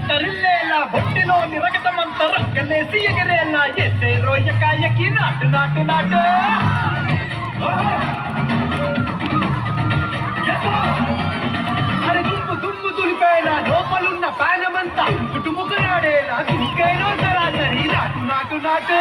ತರಿಲ್ಲೇಲ್ಲ ಹೊಟ್ಟಿಲೋ ನಿರಗತಮಂತರ ಕನ್ನೆಸಿ ಎಗರೆಲ್ಲ ಎಸೆ ರೋಯಕಾಯಕಿ ನಾಟು ನಾಟು ನಾಟು అరే దుమ్ము దుమ్ము దులిపేలా లోపలున్న పానమంతా చుట్టుముక్కలాడేలా దులికేలో సరాసరి నాటు నాటు నాటు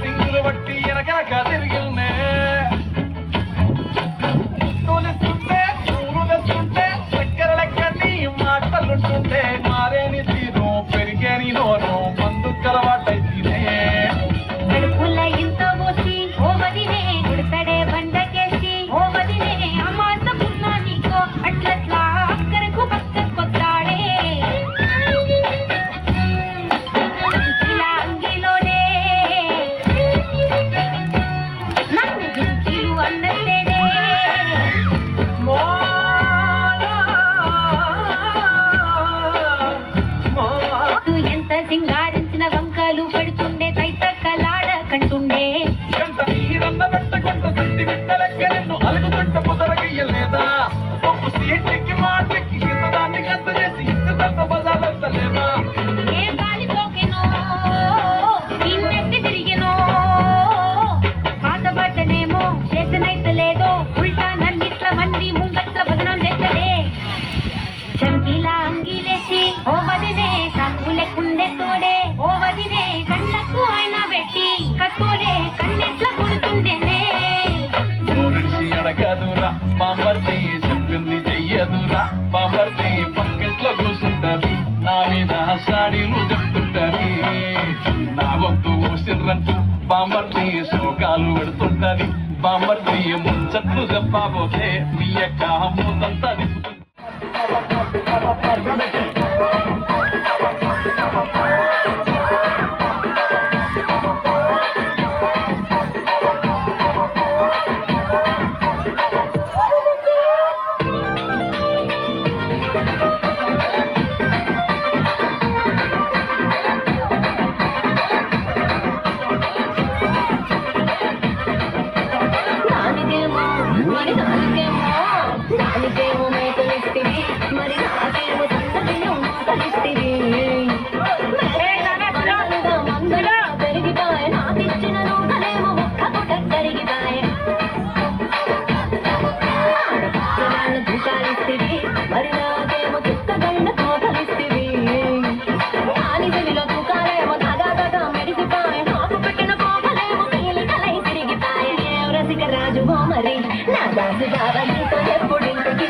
సింగులు బట్టి వెనక తిరిగిల్నే తొలిస్తుంటే చూరుతుంటే చక్కెర లెక్కని మాటలుంటుంటే మారేని తీరు పెరిగేని నోరు మందు కలవాటైతే సింగారించిన వంకాలు పడుతుండే తైతక్కలాడ కంటుండే అలుగుతుంట పొదరగయ్యలేదా ఒప్పు సీట్కి మాటకి దాన్ని గంత చేసి ఇంత బజార్లేదా ఏ గాలి పోకెనో ఇన్నెత్తి తిరిగెనో పాతబట్టనేమో చేతనైతే లేదో ఉల్టా నన్నిట్ల మంది ముంగట్ల బదనం చేస్తలే చంకీలా అంగీలేసి ఓ వదినే సంకులెక్కుండే తోడే ఓ వదినే కళ్ళకు ఆయన పెట్టి కట్టోడే కన్నెట్ల కొడుతుండేనే అడగదురా బాంబర్తి చెప్పింది చెయ్యదురా బాంబర్తి పక్కెట్లో కూర్చుంటది నా మీద సాడీలు చెప్తుంటది నా వంతు ఊసిర్రంటూ బాంబర్తి శోకాలు పెడుతుంటది బాంబర్తి ముచ్చట్లు చెప్పబోతే మీ యొక్క మూతంతా దిప్పుతుంది రాజు మరి నా దాసు బావ నీతో ఎప్పుడు ఇంటికి